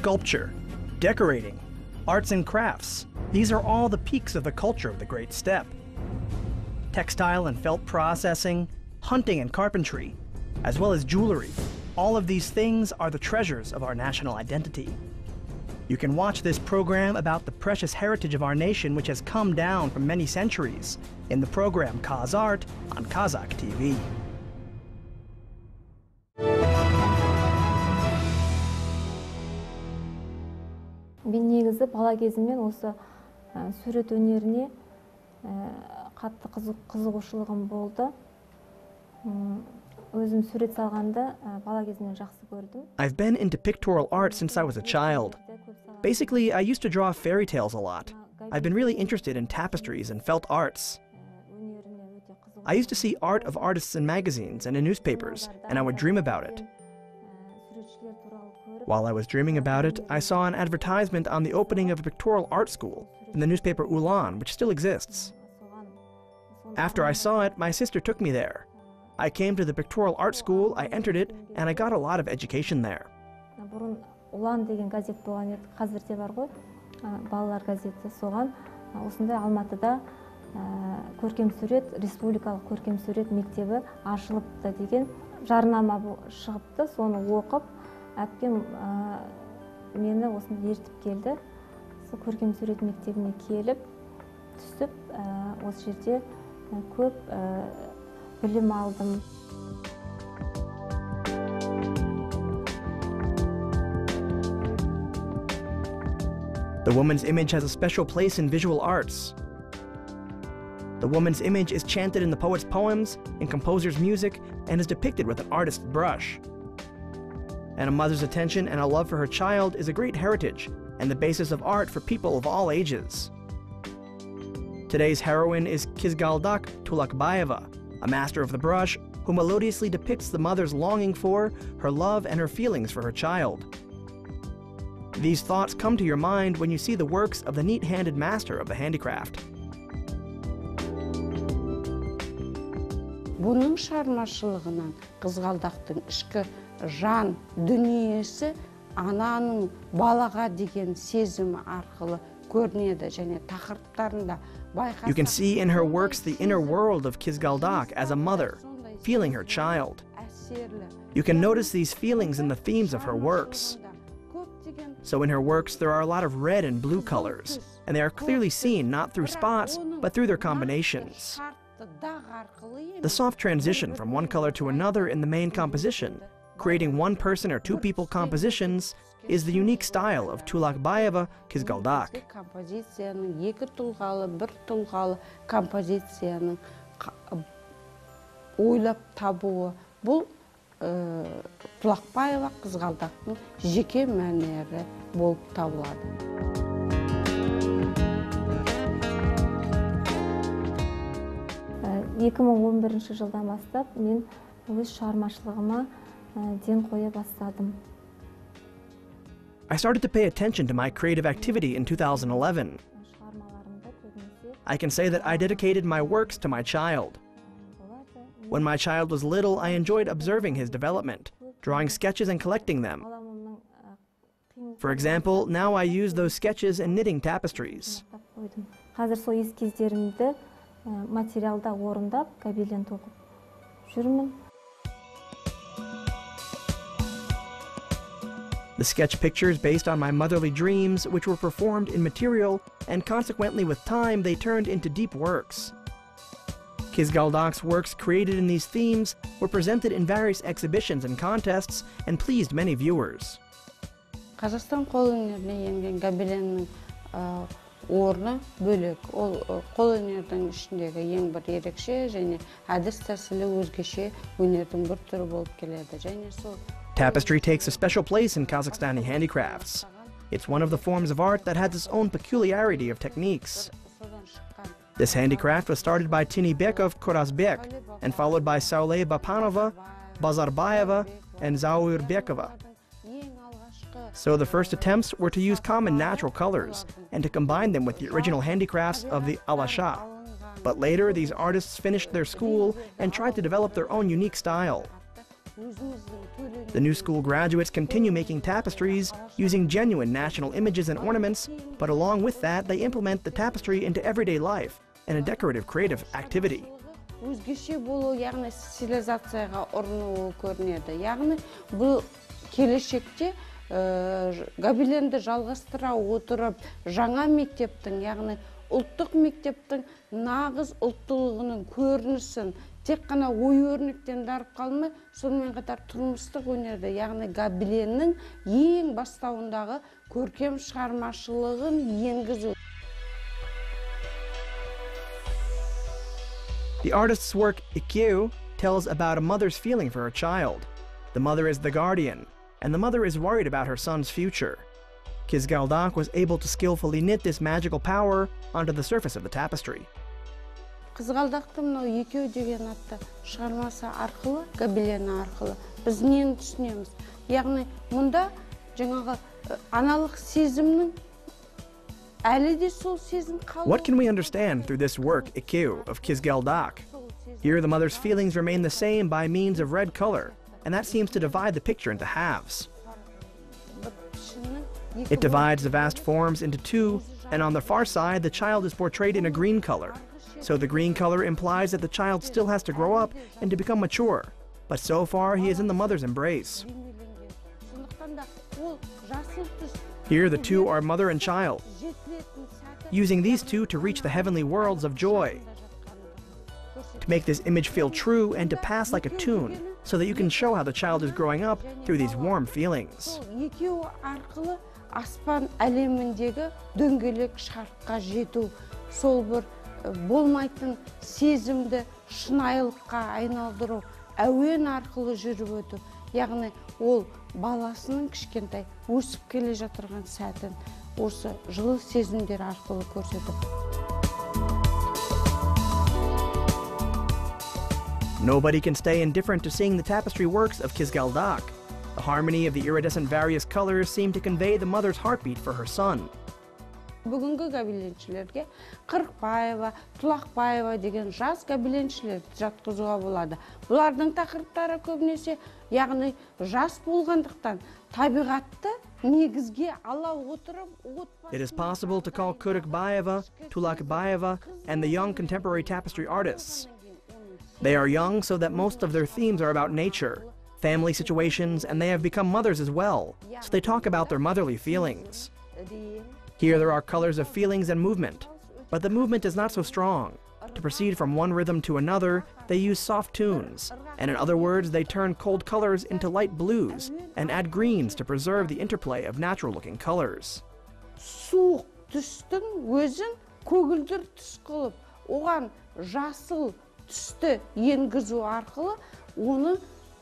sculpture, decorating, arts and crafts. These are all the peaks of the culture of the Great Steppe. Textile and felt processing, hunting and carpentry, as well as jewelry. All of these things are the treasures of our national identity. You can watch this program about the precious heritage of our nation, which has come down from many centuries, in the program KazArt on Kazakh TV. Мен негізі бала кезімнен осы сурет өнеріне қатты қызығушылығым болды. Өзім сурет салғанды бала кезімнен жақсы көрдім. I've been into pictorial art since I was a child. Basically, I used to draw fairy tales a lot. I've been really interested in tapestries and felt arts. I used to see art of artists in magazines and in newspapers, and I would dream about it. While I was dreaming about it, I saw an advertisement on the opening of a pictorial art school in the newspaper Ulan, which still exists. After I saw it, my sister took me there. I came to the pictorial art school, I entered it, and I got a lot of education there. Ulan деген газет болған еді, қазірде бар ғой, балалар газеті, соған осындай Алматыда көркем сурет, республикалық көркем сурет мектебі ашылыпты деген жарнама шығыпты, соны оқып, әпкем мені осында ертіп келді. Сол көркем сурет мектебіне келіп, түсіп, осы жерде көп білім алдым. The woman's image has a special place in visual arts. The woman's image is chanted in the poet's poems, in composer's music, and is depicted with an artist's brush. And a mother's attention and a love for her child is a great heritage and the basis of art for people of all ages. Today's heroine is Kizgaldak Tulakbayeva, a master of the brush who melodiously depicts the mother's longing for, her love, and her feelings for her child. These thoughts come to your mind when you see the works of the neat-handed master of the handicraft. Бұның шығармашылығынан қызғалдақтың ішкі жан дүниесі ананың балаға деген сезімі арқылы көрінеді және тақырыптарында байқасақ. You can see in her works the inner world of Kizgaldak as a mother, feeling her child. You can notice these feelings in the themes of her works. So in her works there are a lot of red and blue colors, and they are clearly seen not through spots, but through their combinations. The soft transition from one color to another in the main composition, creating one person or two people compositions, is the unique style of Tulakbayeva Kizgaldak. Екі тұлғалы, бір тұлғалы композицияның ойлап табуы, бұл Tulakbayeva Kizgaldaqның жеке мәнері болып табылады. 2011 жылдан бастап мен өз шығармашылығыма ден қоя бастадым. I started to pay attention to my creative activity in 2011. I can say that I dedicated my works to my child. When my child was little, I enjoyed observing his development, drawing sketches and collecting them. For example, now I use those sketches in knitting tapestries. Қазір сол эскиздерімді материалда орындап, кабелен тоқып жүрмін. The sketch pictures based on my motherly dreams, which were performed in material, and consequently with time they turned into deep works. Kizgaldak's works created in these themes were presented in various exhibitions and contests and pleased many viewers. Қазақстан қолөнеріне енген гобеленнің орны бөлек. Ол қолөнердің ішіндегі ең бір ерекше және әдіс тәсілі өзгеше өнердің бір түрі болып келеді. Tapestry takes a special place in Kazakhstani handicrafts. It's one of the forms of art that has its own peculiarity of techniques. This handicraft was started by Jibek of Korazbek and followed by Saule Bapanova, Bazarbayeva, and Zaurbekova. So the first attempts were to use common natural colors and to combine them with the original handicrafts of the Alasha. But later, these artists finished their school and tried to develop their own unique style. The new school graduates continue making tapestries using genuine national images and ornaments, but along with that, they implement the tapestry into everyday life and a decorative creative activity. Өзгеше болу, яғни стилизацияға ұрынуы көрінеді. Яғни бұл келешекте гобеленді жалғастыра отырып, жаңа мектептің, яғни ұлттық мектептің нағыз ұлттылығының көрінісін тек қана ой өрнектен дарып қалмай, сонымен қатар тұрмыстық өнерді, яғни гобеленнің ең бастауындағы көркем шығармашылығын енгізу. The artist's work, Ikkyu, tells about a mother's feeling for her child. The mother is the guardian, and the mother is worried about her son's future. KazArt was able to skillfully knit this magical power onto the surface of the tapestry. KazArt'ты мынау екеу деген атты шығармасы арқылы, гобелені арқылы біз нені түсінеміз? Яғни мұнда жаңағы аналық сезімнің әлі де сол сезім қалу. What can we understand through this work, Ikkyu, of KazArt? Here the mother's feelings remain the same by means of red color, and that seems to divide the picture into halves. It divides the vast forms into two, and on the far side the child is portrayed in a green color. So the green color implies that the child still has to grow up and to become mature, but so far he is in the mother's embrace. Here the two are mother and child, using these two to reach the heavenly worlds of joy, to make this image feel true and to pass like a tune, so that you can show how the child is growing up through these warm feelings. Аспан әлеміндегі дөңгелек шарыққа жету, сол бір болмайтын сезімді шынайылыққа айналдыру, әуен арқылы жүріп өту. Яғни ол баласының кішкентай өсіп келе жатырған сәтін осы жылы сезімдер арқылы көрсетіп. Nobody can stay indifferent to seeing the tapestry works of KazArt. The harmony of the iridescent various colors seem to convey the mother's heartbeat for her son. Бүгінгі гобеленшілерге Қырықбаева, Тұлақбаева деген жас гобеленшілерді жатқызуға болады. Бұлардың тақырыптары көбінесе, яғни жас болғандықтан табиғатты негізге ала отырып, It is possible to call Қырықбаева, Тұлақбаева, and the young contemporary tapestry artists. They are young so that most of their themes are about nature, family situations, and they have become mothers as well, so they talk about their motherly feelings. Here there are colors of feelings and movement, but the movement is not so strong. To proceed from one rhythm to another, they use soft tunes, and in other words, they turn cold colors into light blues and add greens to preserve the interplay of natural-looking colors. Суық түстің өзін көгілдір түс қылып, оған жасыл түсті енгізу арқылы, оны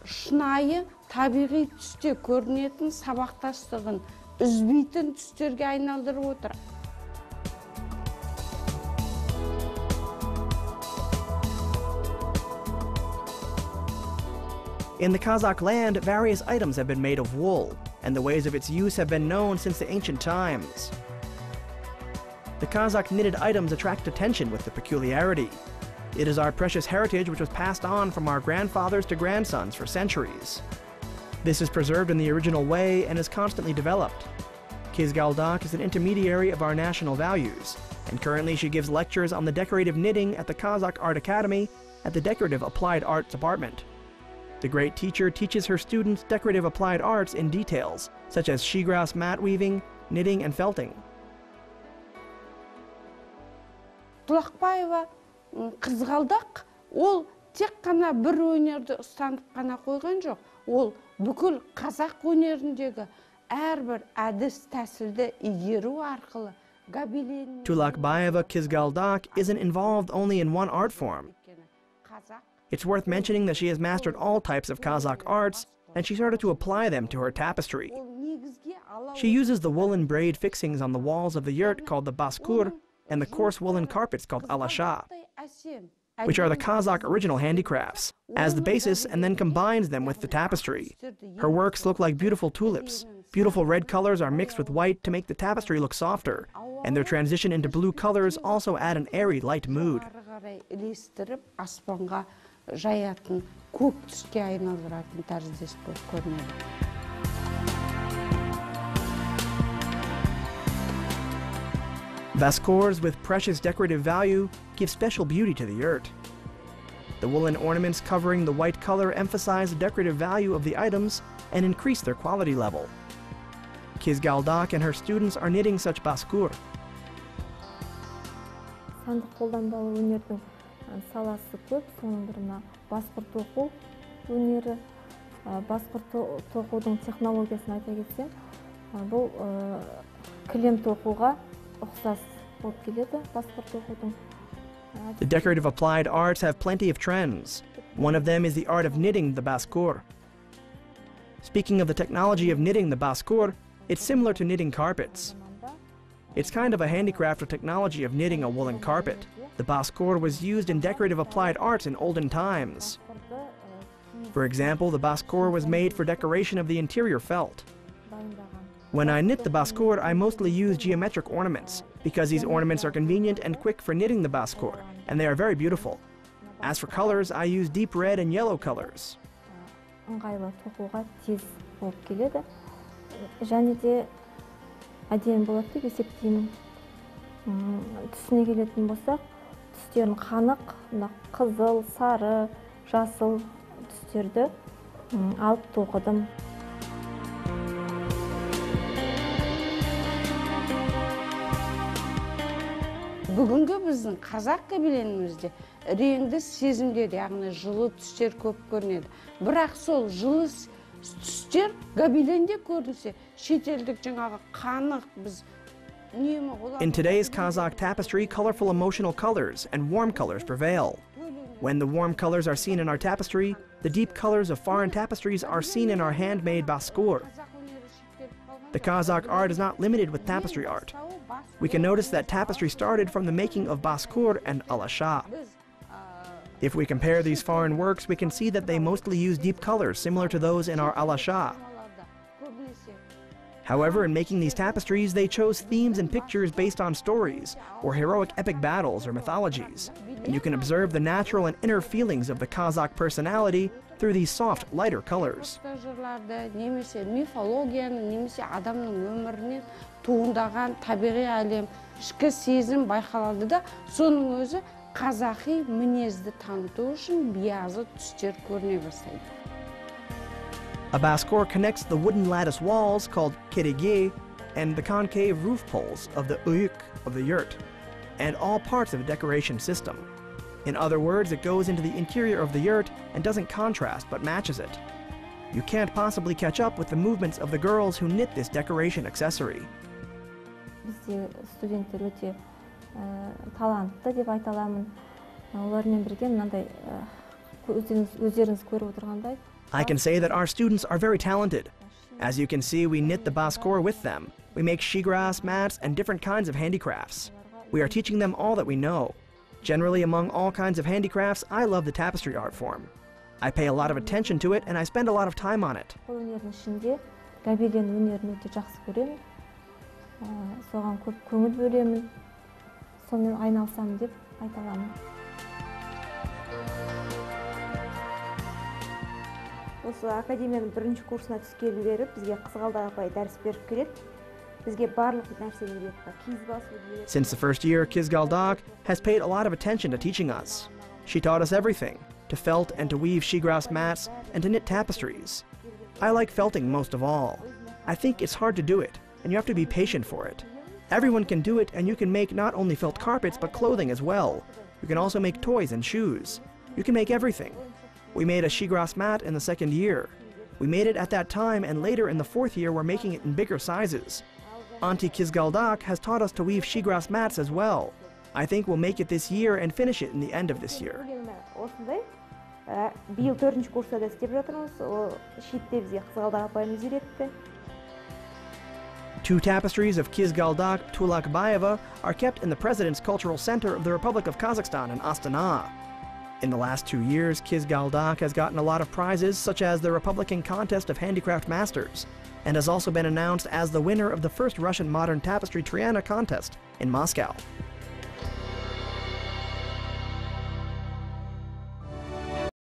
шынайы табиғи түсте көрінетін сабақтастығын үзбейтін түстерге айналдырып отыр. In the Kazakh land, various items have been made of wool, and the ways of its use have been known since the ancient times. The Kazakh knitted items attract attention with the peculiarity. It is our precious heritage which was passed on from our grandfathers to grandsons for centuries. This is preserved in the original way and is constantly developed. KazArt is an intermediary of our national values, and currently she gives lectures on the decorative knitting at the Kazakh Art Academy at the Decorative Applied Arts Department. The great teacher teaches her students decorative applied arts in details, such as shegrass mat weaving, knitting, and felting. Тұлақбаева қызғалдақ, ол тек қана бір өнерді ұстанып қана қойған жоқ. Ол бүкіл қазақ өнеріндегі әрбір әдіс тәсілді игеру арқылы гобелен. Тұлақбаева KazArt isn't involved only in one art form. It's worth mentioning that she has mastered all types of Kazakh arts, and she started to apply them to her tapestry. She uses the woolen braid fixings on the walls of the yurt called the baskur and the coarse woolen carpets called alasha, which are the Kazakh original handicrafts, as the basis and then combines them with the tapestry. Her works look like beautiful tulips. Beautiful red colors are mixed with white to make the tapestry look softer, and their transition into blue colors also add an airy, light mood. Жаятын көк түске айналдыратын тәріздес болып көрінеді. Baskors with precious decorative value give special beauty to the yurt. The woolen ornaments covering the white color emphasize the decorative value of the items and increase their quality level. KazArt and her students are knitting such baskor. Сандық қолданбалы өнердің саласы көп, соның бірі басқұр тоқу өнері. Басқұр тоқудың технологиясын айта кетсем, бұл кілем тоқуға ұқсас болып келеді, басқұр тоқудың. The decorative applied arts have plenty of trends. One of them is the art of knitting the baskor. Speaking of the technology of knitting the baskor, it's similar to knitting carpets. It's kind of a handicraft or technology of knitting a woolen carpet. The baskor was used in decorative applied arts in olden times. For example, the baskor was made for decoration of the interior felt. When I knit the baskor, I mostly use geometric ornaments, because these ornaments are convenient and quick for knitting the baskor, and they are very beautiful. As for colors, I use deep red and yellow colors. Ыңғайлы тоқуға тез болып келеді. Және де әдемі болады деп есептеймін. Түсіне келетін болсақ, түстерін қанық, қызыл, сары, жасыл түстерді алып тоқыдым. Бүгінгі біздің қазақ кабеленімізде реңді сезімдер, яғни жылы түстер көп көрінеді. Бірақ сол жылы түстер гобеленде көрінсе, шетелдік жаңағы қанық біз немі олар. In today's Kazakh tapestry, colorful emotional colors and warm colors prevail. When the warm colors are seen in our tapestry, the deep colors of foreign tapestries are seen in our handmade baskor. The Kazakh art is not limited with tapestry art. We can notice that tapestry started from the making of baskor and alasha. If we compare these foreign works, we can see that they mostly use deep colors similar to those in our alasha. However, in making these tapestries, they chose themes and pictures based on stories, or heroic epic battles or mythologies. And you can observe the natural and inner feelings of the Kazakh personality through these soft, lighter colors. Немесе мифологияны, немесе адамның өмірінен туындаған табиғи әлем, ішкі сезім байқалады да, соның өзі қазақи мінезді таныту үшін биязы түстер көріне бастайды. A baskor connects the wooden lattice walls called kerege and the concave roof poles of the uyuk of the yurt, and all parts of the decoration system. In other words, it goes into the interior of the yurt and doesn't contrast but matches it. You can't possibly catch up with the movements of the girls who knit this decoration accessory. Бізде студенттер өте талантты деп айта аламын. Олармен бірге мынандай өздеріңіз көріп отырғандай. I can say that our students are very talented. As you can see, we knit the baskor with them. We make shegrass mats and different kinds of handicrafts. We are teaching them all that we know. Generally, among all kinds of handicrafts, I love the tapestry art form. I pay a lot of attention to it and I spend a lot of time on it. Қол өнерінің ішінде гобелен өнерін өте жақсы көремін. Соған көп көңіл бөлемін. Сонымен айналысамын деп айта аламын. Осы академияның бірінші курсына түскелі бері бізге Қызғалдақ апай дәріс беріп келеді. Бізге барлық нәрсені үйретті. Киіз басуды үйретті. Since the first year, KazArt has paid a lot of attention to teaching us. She taught us everything, to felt and to weave shegrass mats and to knit tapestries. I like felting most of all. I think it's hard to do it, and you have to be patient for it. Everyone can do it, and you can make not only felt carpets, but clothing as well. You can also make toys and shoes. You can make everything. We made a shegrass mat in the second year. We made it at that time, and later in the fourth year, we're making it in bigger sizes. Auntie KazArt has taught us to weave shegrass mats as well. I think we'll make it this year and finish it in the end of this year. Биыл 4-ші курста да істеп жатырмыз. Шитте бізге Қызғалдақ апайымыз үйретті. Two tapestries of KazArt Tulakbayeva are kept in the President's Cultural Center of the Republic of Kazakhstan in Astana. In the last 2 years, KazArt has gotten a lot of prizes, such as the Republican Contest of Handicraft Masters, and has also been announced as the winner of the first Russian modern tapestry Triana contest in Moscow.